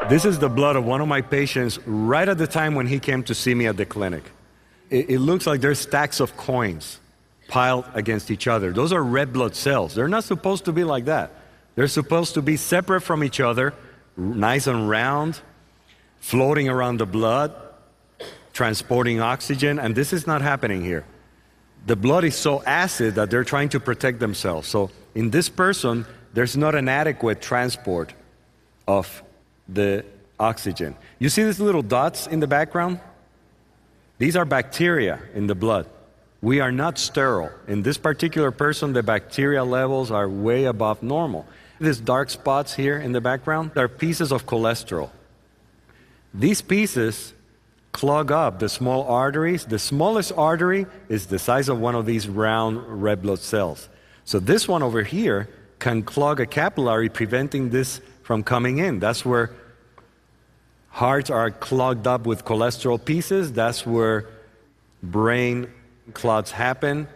This is the blood of one of my patients right at the time when he came to see me at the clinic. It looks like there's stacks of coins piled against each other. Those are red blood cells. They're not supposed to be like that. They're supposed to be separate from each other, nice and round, floating around the blood, transporting oxygen, and this is not happening here. The blood is so acid that they're trying to protect themselves. So in this person, there's not an adequate transport of the oxygen. You see these little dots in the background? These are bacteria in the blood. We are not sterile. In this particular person, the bacteria levels are way above normal. These dark spots here in the background are pieces of cholesterol. These pieces clog up the small arteries. The smallest artery is the size of one of these round red blood cells. So this one over here can clog a capillary, preventing this from coming in. That's where hearts are clogged up with cholesterol pieces. That's where brain clots happen.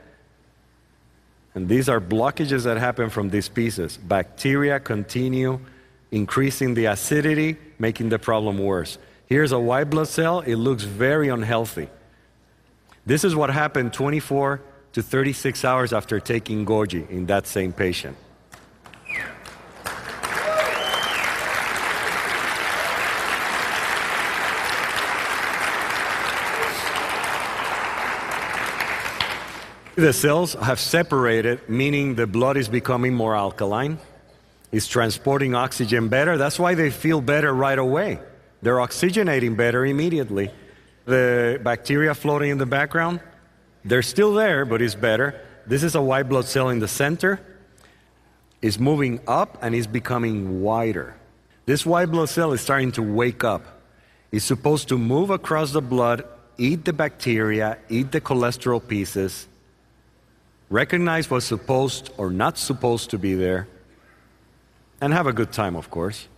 And these are blockages that happen from these pieces. Bacteria continue increasing the acidity, making the problem worse. Here's a white blood cell. It looks very unhealthy. This is what happened 24 to 36 hours after taking Goji in that same patient. The cells have separated, meaning the blood is becoming more alkaline. It's transporting oxygen better. That's why they feel better right away. They're oxygenating better immediately. The bacteria floating in the background, they're still there, but it's better. This is a white blood cell in the center. It's moving up and it's becoming wider. This white blood cell is starting to wake up. It's supposed to move across the blood, eat the bacteria, eat the cholesterol pieces, recognize what's supposed or not supposed to be there, and have a good time, of course.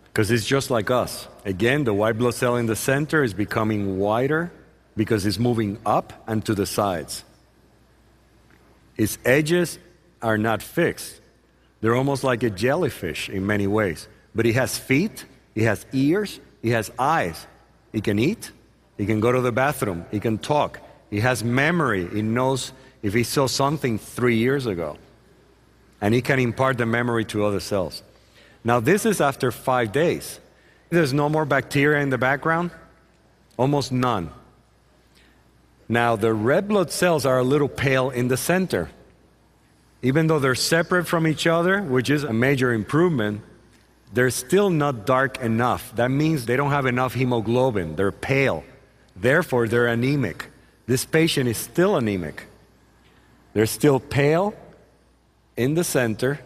Because it's just like us. Again, the white blood cell in the center is becoming wider because it's moving up and to the sides. Its edges are not fixed. They're almost like a jellyfish in many ways. But it has feet, it has ears, it has eyes. It can eat, it can go to the bathroom, it can talk. It has memory. It knows if he saw something 3 years ago. And it can impart the memory to other cells. Now this is after 5 days. There's no more bacteria in the background. Almost none. Now the red blood cells are a little pale in the center. Even though they're separate from each other, which is a major improvement, they're still not dark enough. That means they don't have enough hemoglobin. They're pale. Therefore, they're anemic. This patient is still anemic. They're still pale in the center,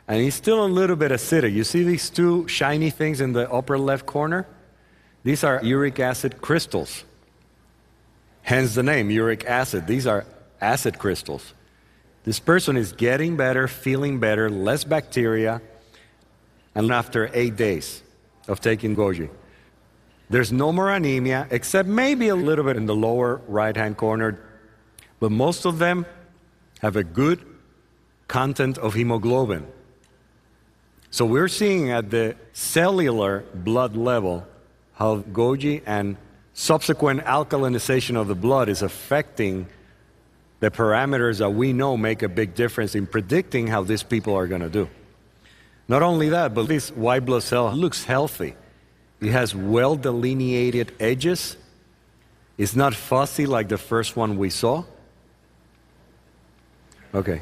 and he's still a little bit acidic. You see these two shiny things in the upper left corner? These are uric acid crystals. Hence the name, uric acid. These are acid crystals. This person is getting better, feeling better, less bacteria, and after 8 days of taking Goji. There's no more anemia, except maybe a little bit in the lower right-hand corner, but most of them have a good content of hemoglobin. So we're seeing at the cellular blood level how Goji and subsequent alkalinization of the blood is affecting the parameters that we know make a big difference in predicting how these people are going to do. Not only that, but this white blood cell looks healthy. It has well-delineated edges. It's not fussy like the first one we saw. Okay,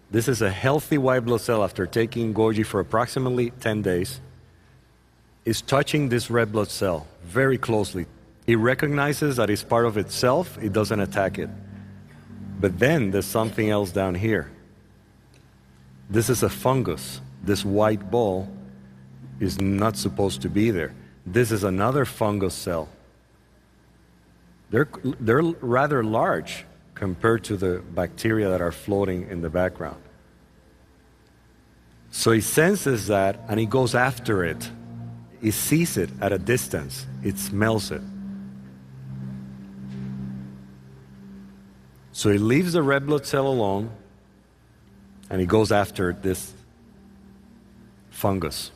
this is a healthy white blood cell after taking Goji for approximately 10 days. It's touching this red blood cell very closely. It recognizes that it's part of itself. It doesn't attack it. But then there's something else down here. This is a fungus. This white ball is not supposed to be there. This is another fungus cell. They're rather large compared to the bacteria that are floating in the background. So he senses that and he goes after it. He sees it at a distance. It smells it. So he leaves the red blood cell alone and he goes after this fungus.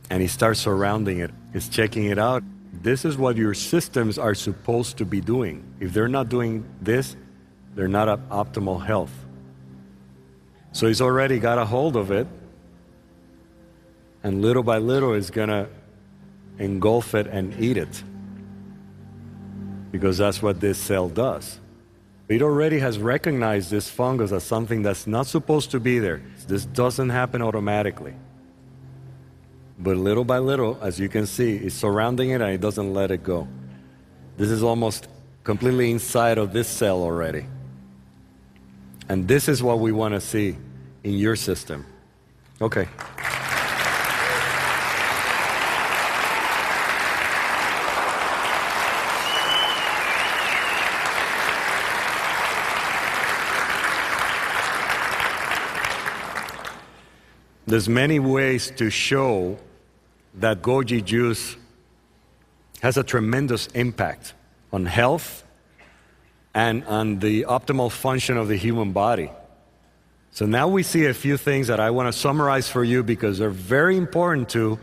and he starts surrounding it. He's checking it out. This is what your systems are supposed to be doing. If they're not doing this, they're not at optimal health. So he's already got a hold of it, and little by little is going to engulf it and eat it, because that's what this cell does. It already has recognized this fungus as something that's not supposed to be there. This doesn't happen automatically. But little by little, as you can see, it's surrounding it and it doesn't let it go. This is almost completely inside of this cell already. And this is what we want to see in your system. Okay. There's many ways to show that Goji juice has a tremendous impact on health and on the optimal function of the human body. So now we see a few things that I want to summarize for you, because they're very important to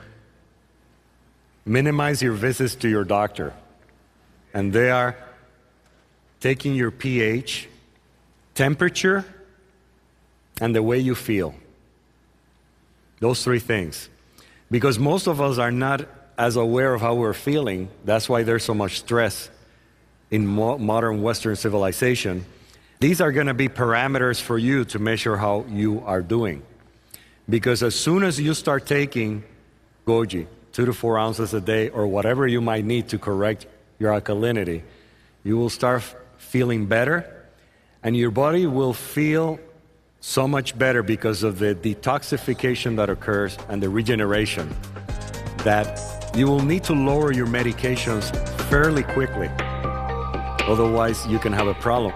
minimize your visits to your doctor. And they are taking your pH, temperature, and the way you feel. Those three things. Because most of us are not as aware of how we're feeling. That's why there's so much stress in modern Western civilization. These are going to be parameters for you to measure how you are doing. Because as soon as you start taking Goji, 2 to 4 ounces a day, or whatever you might need to correct your alkalinity, you will start feeling better, and your body will feel so much better because of the detoxification that occurs and the regeneration, that you will need to lower your medications fairly quickly. Otherwise, you can have a problem.